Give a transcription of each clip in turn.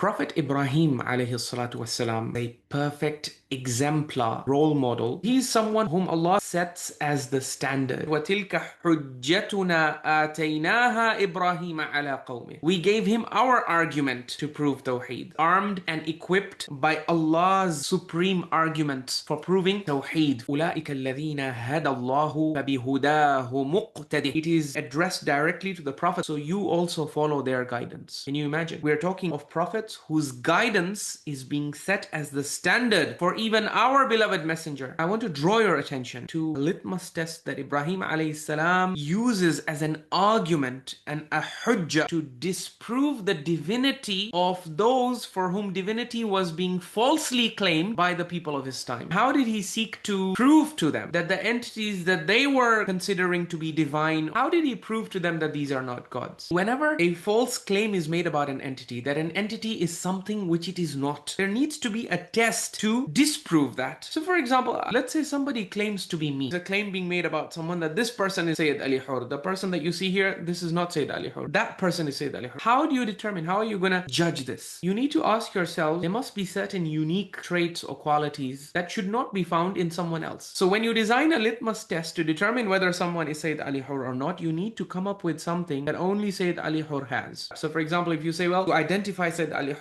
Prophet Ibrahim alayhi salatu wasalam, a perfect exemplar role model. He's someone whom Allah sets as the standard. وَتِلْكَ حُجَّتُنَا آتَيْنَاهَا إِبْرَاهِيمَ عَلَى قَوْمِهِ. We gave him our argument to prove Tawhid, armed and equipped by Allah's supreme arguments for proving Tawhid. أُولَٰئِكَ الَّذِينَ هَدَى اللَّهُ فَبِهُدَاهُ مُقْتَدِهِ. It is addressed directly to the Prophet, so you also follow their guidance. Can you imagine? We're talking of prophets whose guidance is being set as the standard for even our beloved messenger. I want to draw your attention to a litmus test that Ibrahim alayhi salam uses as an argument and a hujjah to disprove the divinity of those for whom divinity was being falsely claimed by the people of his time. How did he seek to prove to them that the entities that they were considering to be divine, how did he prove to them that these are not gods? Whenever a false claim is made about an entity, that an entity is something which it is not, there needs to be a test to disprove that. So for example, let's say somebody claims to be me. There's a claim being made about someone that this person is Syed Ali Hur. The person that you see here, this is not Syed Ali Hur. That person is Syed Ali Hur. How do you determine? How are you going to judge this? You need to ask yourself, there must be certain unique traits or qualities that should not be found in someone else. So when you design a litmus test to determine whether someone is Syed Ali Hur or not, you need to come up with something that only Syed Ali Hur has. So for example, if you say, well, to identify Syed Ali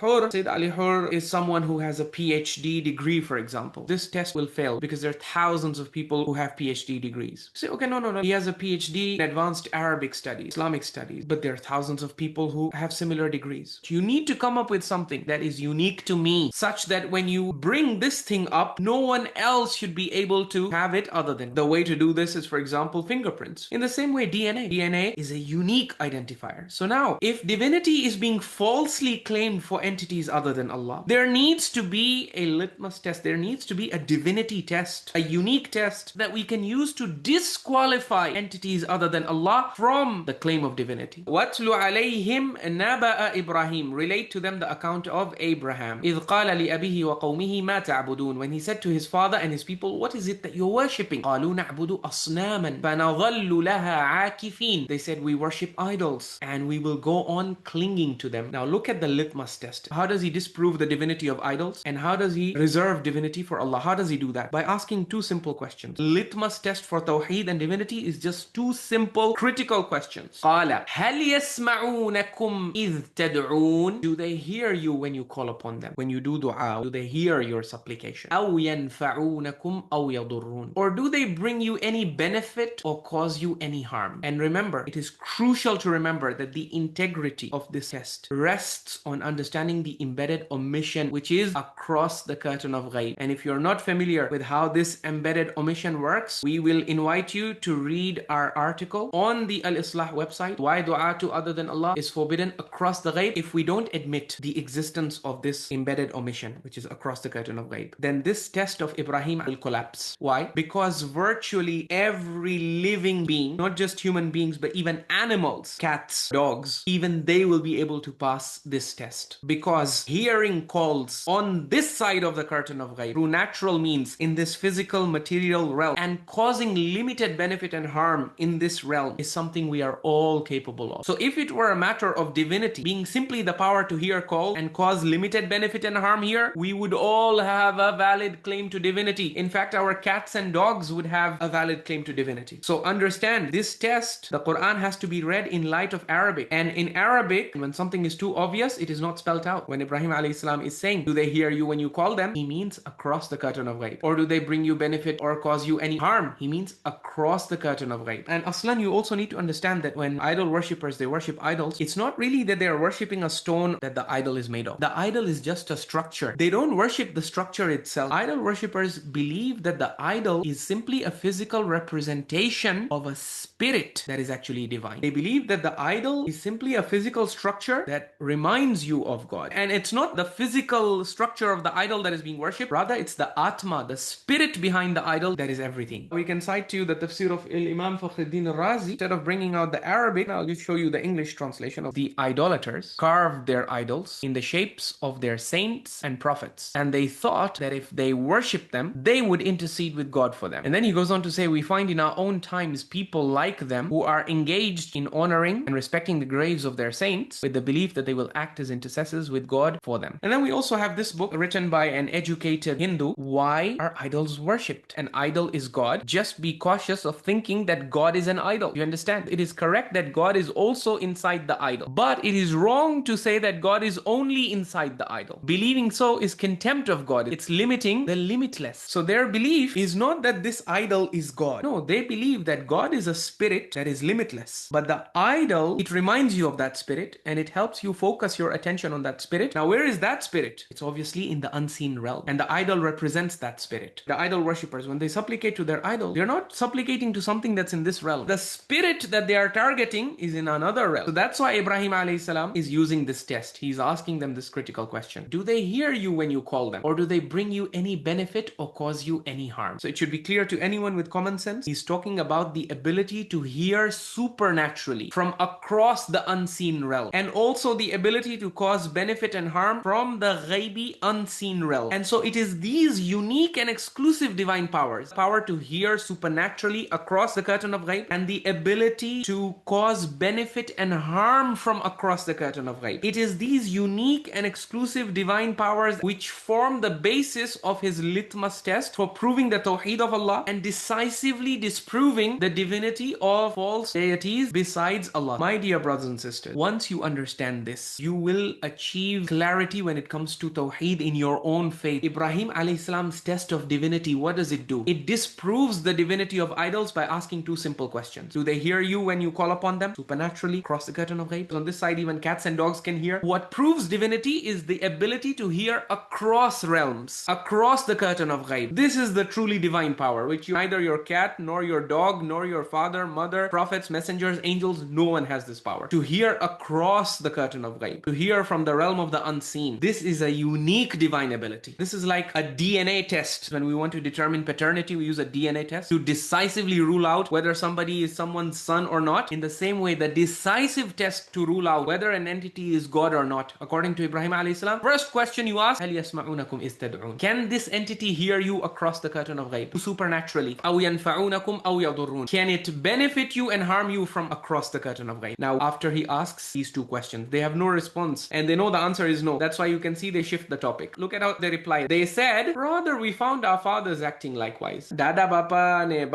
Hur is someone who has a PhD degree, for example. This test will fail because there are thousands of people who have PhD degrees. Say, okay, no. He has a PhD in advanced Arabic studies, Islamic studies, but there are thousands of people who have similar degrees. You need to come up with something that is unique to me, such that when you bring this thing up, no one else should be able to have it other than. The way to do this is, for example, fingerprints. In the same way, DNA. DNA is a unique identifier. So now, if divinity is being falsely claimed for entities other than Allah, there needs to be a litmus test. There needs to be a divinity test, a unique test that we can use to disqualify entities other than Allah from the claim of divinity. وَاتْلُ عَلَيْهِمْ نَبَأَ إِبْرَاهِيمَ. Relate to them the account of Abraham. إِذْ قَالَ لِأَبِيهِ وَقَوْمِهِ مَا تَعْبُدُونَ. When he said to his father and his people, what is it that you're worshipping? قَالُوا نَعْبُدُ أَصْنَامًا فَنَظَلُّ لَهَا عَاكِفِينَ. They said, we worship idols and we will go on clinging to them. Now look at the litmus test. How does he disprove the divinity of idols? And how does he reserve divinity for Allah? How does he do that? By asking two simple questions. Litmus test for Tawheed and divinity is just two simple critical questions. قَالَ هَلْ يَسْمَعُونَكُمْ إِذْ تَدْعُونَ. Do they hear you when you call upon them? When you do dua, do they hear your supplication? أَوْ يَنْفَعُونَكُمْ أَوْ يَضُرُّونَ. Or do they bring you any benefit or cause you any harm? And remember, it is crucial to remember that the integrity of this test rests on understanding the embedded omission, which is across the curtain of ghaib. And if you're not familiar with how this embedded omission works, we will invite you to read our article on the Al-Islaah website, why dua to other than Allah is forbidden across the ghaib. If we don't admit the existence of this embedded omission, which is across the curtain of ghaib, then this test of Ibrahim will collapse. Why? Because virtually every living being, not just human beings, but even animals, cats, dogs, even they will be able to pass this test. Because hearing calls on this side of the curtain of ghaib through natural means in this physical material realm and causing limited benefit and harm in this realm is something we are all capable of. So if it were a matter of divinity being simply the power to hear call and cause limited benefit and harm here, we would all have a valid claim to divinity. In fact, our cats and dogs would have a valid claim to divinity. So understand, this test, the Quran has to be read in light of Arabic. And in Arabic, when something is too obvious, it is not spelled out. When Ibrahim alayhi salam is saying, do they hear you when you call them? He means across the curtain of ghaib. Or do they bring you benefit or cause you any harm? He means across the curtain of ghaib. And aslan, you also need to understand that when idol worshippers, they worship idols, it's not really that they are worshipping a stone that the idol is made of. The idol is just a structure. They don't worship the structure itself. Idol worshippers believe that the idol is simply a physical representation of a spirit that is actually divine. They believe that the idol is simply a physical structure that reminds you of God. And it's not the physical structure of the idol that is being worshipped. Rather, it's the Atma, the spirit behind the idol that is everything. We can cite to you the tafsir of Imam Fakhruddin al-Razi. Instead of bringing out the Arabic, I'll just show you the English translation of the idolaters carved their idols in the shapes of their saints and prophets. And they thought that if they worship them, they would intercede with God for them. And then he goes on to say, we find in our own times people like them who are engaged in honoring and respecting the graves of their saints with the belief that they will act as intercessors sacrifices with God for them. And then we also have this book written by an educated Hindu. Why are idols worshipped? An idol is God. Just be cautious of thinking that God is an idol. You understand? It is correct that God is also inside the idol. But it is wrong to say that God is only inside the idol. Believing so is contempt of God. It's limiting the limitless. So their belief is not that this idol is God. No, they believe that God is a spirit that is limitless. But the idol, it reminds you of that spirit and it helps you focus your attention on that spirit. Now, where is that spirit? It's obviously in the unseen realm. And the idol represents that spirit. The idol worshippers, when they supplicate to their idol, they're not supplicating to something that's in this realm. The spirit that they are targeting is in another realm. So that's why Ibrahim alayhi salam is using this test. He's asking them this critical question. Do they hear you when you call them? Or do they bring you any benefit or cause you any harm? So it should be clear to anyone with common sense. He's talking about the ability to hear supernaturally from across the unseen realm. And also the ability to cause benefit and harm from the ghaibi unseen realm. And so it is these unique and exclusive divine powers, power to hear supernaturally across the curtain of ghaib, and the ability to cause benefit and harm from across the curtain of ghaib. It is these unique and exclusive divine powers which form the basis of his litmus test for proving the Tawhid of Allah and decisively disproving the divinity of false deities besides Allah. My dear brothers and sisters, once you understand this, you will achieve clarity when it comes to Tawhid in your own faith. Ibrahim alayhi salam's test of divinity, what does it do? It disproves the divinity of idols by asking two simple questions. Do they hear you when you call upon them supernaturally across the curtain of ghaib? On this side, even cats and dogs can hear. What proves divinity is the ability to hear across realms, across the curtain of ghaib. This is the truly divine power, which neither your cat, nor your dog, nor your father, mother, prophets, messengers, angels, no one has this power. To hear across the curtain of ghaib, to hear from the realm of the unseen. This is a unique divine ability. This is like a DNA test. When we want to determine paternity, we use a DNA test to decisively rule out whether somebody is someone's son or not. In the same way, the decisive test to rule out whether an entity is God or not, according to Ibrahim alayhi salam, first question you ask, هل يسمعونكم إذ تدعون? Can this entity hear you across the curtain of ghaib supernaturally? أو ينفعونكم أو يضرون? Can it benefit you and harm you from across the curtain of ghaib? Now, after he asks these two questions, they have no response and they know the answer is no. That's why you can see they shift the topic. Look at how they reply. They said, rather we found our fathers acting likewise. Dada bapa ne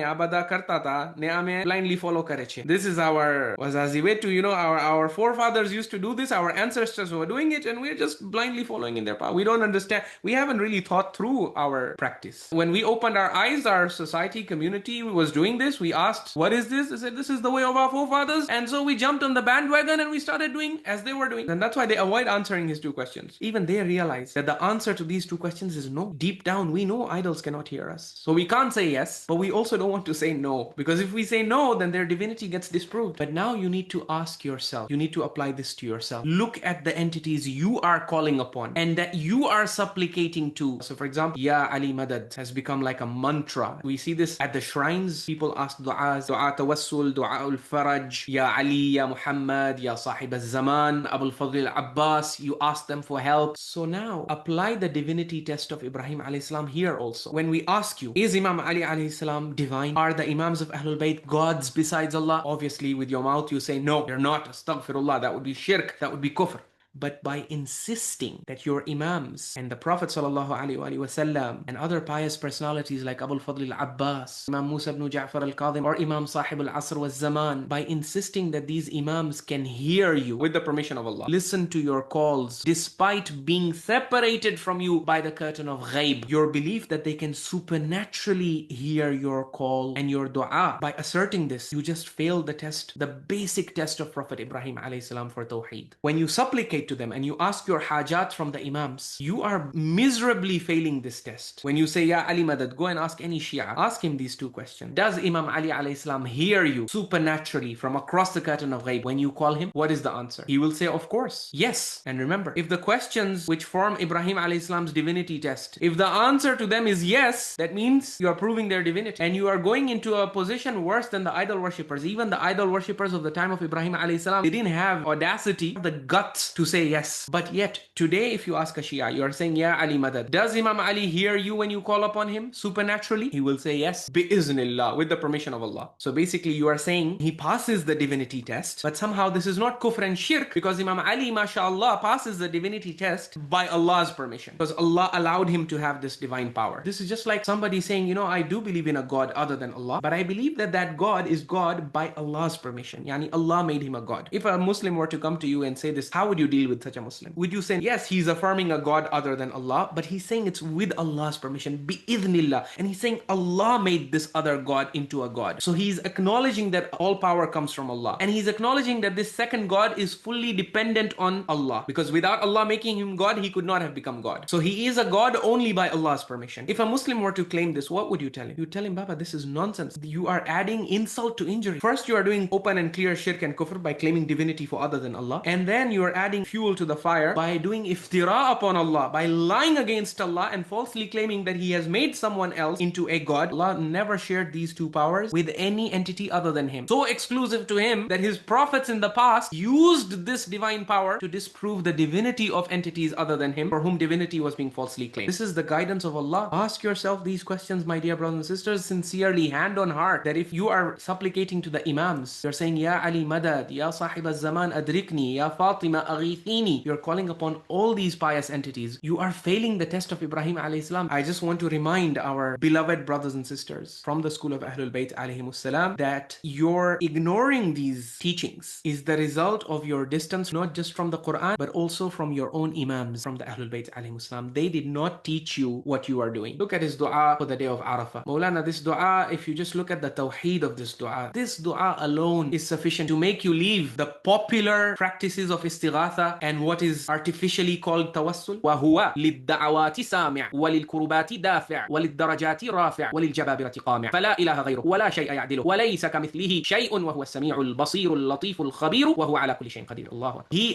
abada karta tha, ne ame blindly follow kareche. This is our wazazivetu, our forefathers used to do this, our ancestors were doing it, and we're just blindly following in their path. We don't understand. We haven't really thought through our practice. When we opened our eyes, our society, community was doing this. We asked, what is this? They said, this is the way of our forefathers. And so we jumped on the bandwagon and we started doing as they were doing. And that's why they avoid answering his two questions. Even they realize that the answer to these two questions is no. Deep down, we know idols cannot hear us. So we can't say yes, but we also don't want to say no. Because if we say no, then their divinity gets disproved. But now you need to ask yourself, you need to apply this to yourself. Look at the entities you are calling upon and that you are supplicating to. So for example, Ya Ali Madad has become like a mantra. We see this at the shrines. People ask du'as, du'a tawassul, du'a al-faraj, Ya Ali, Ya Muhammad, Ya Sahib al-Zaman, Abul Fadl al-Abbas. You ask them for help. So now apply the divinity test of Ibrahim alayhi salam here also. When we ask you, is Imam Ali alayhi salam divine? Are the Imams of Ahlul Bayt gods besides Allah? Obviously with your mouth you say no, they're not. Astaghfirullah, that would be shirk, that would be kufr. But by insisting that your Imams and the Prophet ﷺ and other pious personalities like Abul Fadl al-Abbas, Imam Musa ibn Ja'far al-Kadhim, or Imam Sahib al-Asr wal-Zaman, by insisting that these Imams can hear you with the permission of Allah, listen to your calls despite being separated from you by the curtain of ghaib, your belief that they can supernaturally hear your call and your dua, by asserting this, you just failed the test, the basic test of Prophet Ibrahim alayhi salam for Tawheed. When you supplicate to them and you ask your hajat from the Imams, you are miserably failing this test. When you say, Ya Ali Madad, go and ask any Shia, ask him these two questions. Does Imam Ali alayhi salam hear you supernaturally from across the curtain of ghaib when you call him? What is the answer? He will say, of course, yes. And remember, if the questions which form Ibrahim alayhi salam's divinity test, if the answer to them is yes, that means you are proving their divinity. And you are going into a position worse than the idol worshippers. Even the idol worshippers of the time of Ibrahim alayhi salam, they didn't have audacity, the guts to say say yes. But yet, today, if you ask a Shia, you are saying, Ya Ali Madad. Does Imam Ali hear you when you call upon him supernaturally? He will say yes, bi-iznillah, with the permission of Allah. So basically, you are saying he passes the divinity test, but somehow this is not kufr and shirk, because Imam Ali, mashallah, passes the divinity test by Allah's permission, because Allah allowed him to have this divine power. This is just like somebody saying, I do believe in a God other than Allah, but I believe that that God is God by Allah's permission. Yani Allah made him a God. If a Muslim were to come to you and say this, how would you deal with such a Muslim? Would you say, yes, he's affirming a God other than Allah, but he's saying it's with Allah's permission, bi-idhnillah, and he's saying Allah made this other God into a God. So he's acknowledging that all power comes from Allah, and he's acknowledging that this second God is fully dependent on Allah, because without Allah making him God, he could not have become God. So he is a God only by Allah's permission. If a Muslim were to claim this, what would you tell him? You tell him, Baba, this is nonsense. You are adding insult to injury. First, you are doing open and clear shirk and kufr by claiming divinity for other than Allah, and then you are adding fuel to the fire by doing iftira upon Allah, by lying against Allah and falsely claiming that he has made someone else into a God. Allah never shared these two powers with any entity other than him. So exclusive to him that his prophets in the past used this divine power to disprove the divinity of entities other than him, for whom divinity was being falsely claimed. This is the guidance of Allah. Ask yourself these questions, my dear brothers and sisters, sincerely, hand on heart, that if you are supplicating to the Imams, you're saying, Ya Ali Madad, Ya Sahib al-Zaman Adrikni, Ya Fatima Aghithini, you're calling upon all these pious entities, you are failing the test of Ibrahim alayhi salam. I just want to remind our beloved brothers and sisters from the school of Ahlul Bayt alayhimus salam that your ignoring these teachings is the result of your distance, not just from the Quran, but also from your own Imams, from the Ahlul Bayt alayhimus salam. They did not teach you what you are doing. Look at his dua for the day of Arafah. Maulana, this dua, if you just look at the Tawhid of this dua alone is sufficient to make you leave the popular practices of istighatha and what is artificially called tawassul. وَهُوَ لِلدَّعَوَاتِ سَامِعٌ وَلِلْكُرُبَاتِ دَافِعٌ وَلِلدَّرَجَاتِ رَافِعٌ وَلِلْجَبَابِرَةِ قَامِعٌ فَلَا إِلَهَ غَيْرُهُ وَلَا شَيْءَ يَعْدِلُهُ وَلَيْسَ كَمِثْلِهِ شَيْءٌ وَهُوَ السَّمِيعُ الْبَصِيرُ اللَّطِيفُ الْخَبِيرُ وَهُوَ عَلَى كُلِّ شَيْءٍ قَدِيرٌ.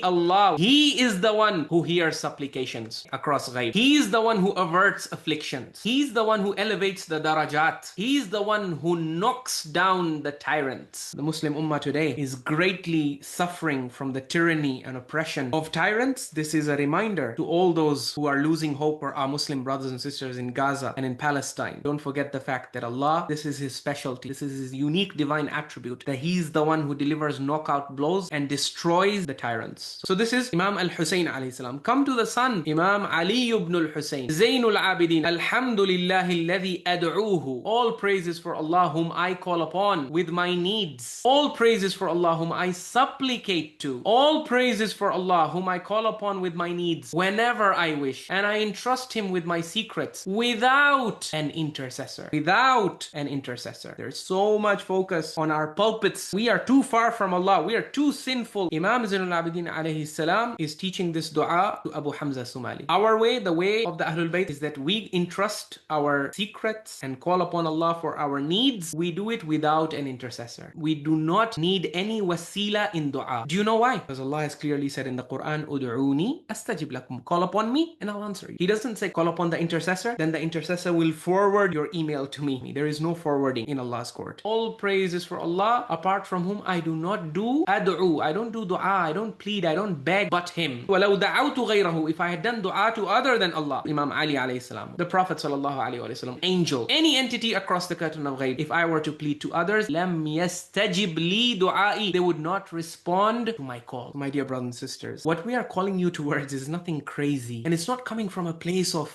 Allah, He is the one who hears supplications across ghaib. He is the one who averts afflictions. He's the one who elevates the darajat. He's the one who knocks down the tyrants. The Muslim Ummah today is greatly suffering from the tyranny and oppression of tyrants. This is a reminder to all those who are losing hope for our Muslim brothers and sisters in Gaza and in Palestine. Don't forget the fact that Allah, this is His specialty. This is His unique divine attribute, that He's the one who delivers knockout blows and destroys the tyrants. So this is Imam al-Hussein alayhi salam. Come to the son, Imam Ali ibn al-Hussein, Zainul Abidin, Alhamdulillahi alladhi ad'uhu. All praises for Allah whom I call upon with my needs. All praises for Allah whom I supplicate to. All praises for Allah whom I call upon with my needs whenever I wish. And I entrust Him with my secrets without an intercessor. Without an intercessor. There's so much focus on our pulpits. We are too far from Allah. We are too sinful. Imam Zainul Abidin alayhi salam is teaching this dua to Abu Hamza Somali. Our way, the way of the Ahlul Bayt, is that we entrust our secrets and call upon Allah for our needs. We do it without an intercessor. We do not need any wasila in dua. Do you know why? Because Allah has clearly said in the Quran, Ud'uni astajib lakum. Call upon me and I'll answer you. He doesn't say call upon the intercessor, then the intercessor will forward your email to me. There is no forwarding in Allah's court. All praise is for Allah, apart from whom I do not do ad'u. I don't do dua, I don't plead, I don't beg but Him. وَلَوْ دَعَوْتُ غَيْرَهُ. If I had done dua to other than Allah, Imam Ali alayhi salam, the Prophet sallallahu alayhi wa sallam, angel, any entity across the curtain of ghaib, if I were to plead to others, لَمْ يَسْتَجِبْ لِي دُعَائِي, they would not respond to my call. My dear brothers and sisters, what we are calling you towards is nothing crazy, and it's not coming from a place of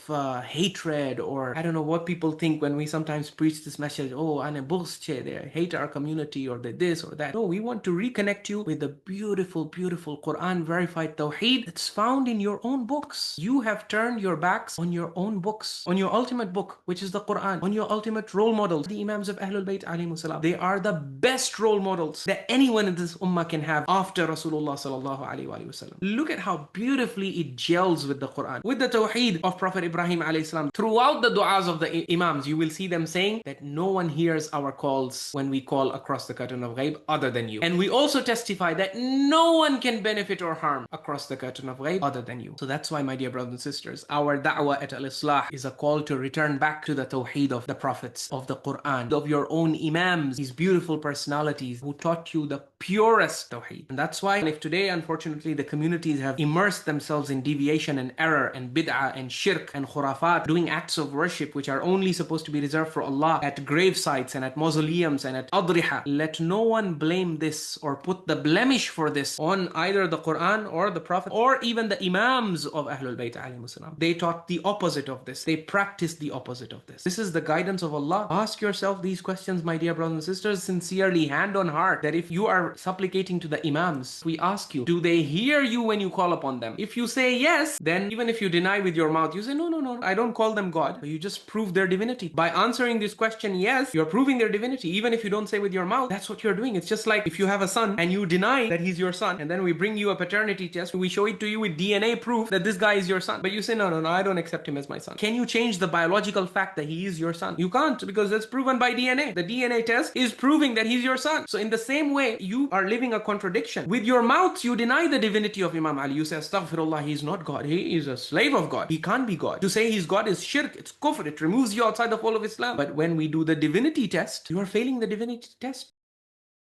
hatred, or I don't know what people think when we sometimes preach this message, oh, ane bughsche, they hate our community, or they this or that. No, we want to reconnect you with the beautiful, beautiful Quran verified Tawhid that's found in your own books. You have turned your backs on your own books, on your ultimate book, which is the Quran, on your ultimate role models, the Imams of Ahlul Bayt alayhimus salam. They are the best role models that anyone in this ummah can have after Rasulullah sallallahu alayhi wa sallam. Look at how beautifully it gels with the Quran, with the Tawhid of Prophet Ibrahim alayhi salam. Throughout the du'as of the Imams, you will see them saying that no one hears our calls when we call across the curtain of ghaib other than you. And we also testify that no one can benefit or harm across the curtain of ghaib other than you. So that's why, my dear brothers and sisters, our da'wah at al-Islaah is a call to return back to the Tawheed of the Prophets, of the Quran, of your own Imams, these beautiful personalities who taught you the purest Tawheed. And that's why if today, unfortunately, the communities have immersed themselves in deviation and error and bid'ah and shirk and khurafat, doing acts of worship which are only supposed to be reserved for Allah at grave sites and at mausoleums and at adriha. Let no one blame this or put the blemish for this on either the Quran or the Prophet or even the Imams of Ahlul Bayt alayhimus salam. They taught the opposite of this. They practiced the opposite of this. This is the guidance of Allah. Ask yourself these questions, my dear brothers and sisters, sincerely, hand on heart, that if you are supplicating to the Imams, we ask you, do they hear you when you call upon them? If you say yes, then even if you deny with your mouth, you say, no, I don't call them God. But you just prove their divinity. By answering this question, yes, you're proving their divinity. Even if you don't say with your mouth, that's what you're doing. It's just like if you have a son and you deny that he's your son, and then we bring you a paternity test, we show it to you with DNA proof that this guy is your son. But you say, no, I don't accept him as my son. Can you change the biological fact that he is your son? You can't, because that's proven by DNA. The DNA test is proving that he's your son. So in the same way, you are living a contradiction. With your mouth, you deny the divinity of Imam Ali. You say, astaghfirullah, he's not God. He is a slave of God. He can't be God. To say he's God is shirk. It's kufr. It removes you outside the fold of Islam. But when we do the divinity test, you are failing the divinity test.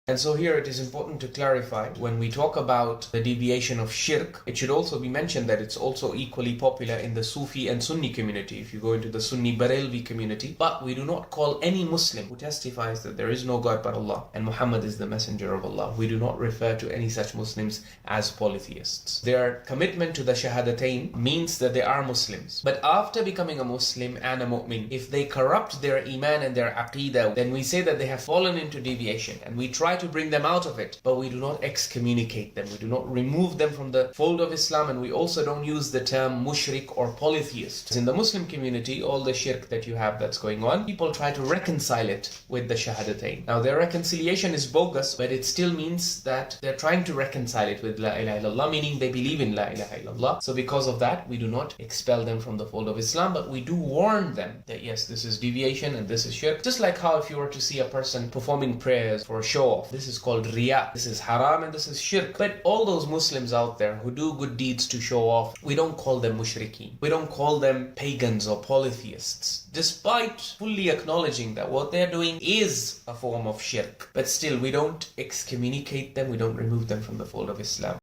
And so here it is important to clarify, when we talk about the deviation of shirk, it should also be mentioned that it's also equally popular in the Sufi and Sunni community, if you go into the Sunni Barelvi community. But we do not call any Muslim who testifies that there is no God but Allah and Muhammad is the messenger of Allah, we do not refer to any such Muslims as polytheists. Their commitment to the Shahadatain means that they are Muslims. But after becoming a Muslim and a mu'min, if they corrupt their iman and their aqidah, then we say that they have fallen into deviation, and we try to bring them out of it, but we do not excommunicate them, we do not remove them from the fold of Islam, and we also don't use the term mushrik or polytheist. In the Muslim community, all the shirk that you have that's going on, people try to reconcile it with the Shahadatain. Now their reconciliation is bogus, but it still means that they're trying to reconcile it with La ilaha illallah, meaning they believe in La ilaha illallah. So because of that, we do not expel them from the fold of Islam, but we do warn them that yes, this is deviation and this is shirk. Just like how if you were to see a person performing prayers for a show off, this is called riya, this is haram, and this is shirk. But all those Muslims out there who do good deeds to show off, we don't call them mushrikeen. We don't call them pagans or polytheists, despite fully acknowledging that what they're doing is a form of shirk. But still, we don't excommunicate them, we don't remove them from the fold of Islam.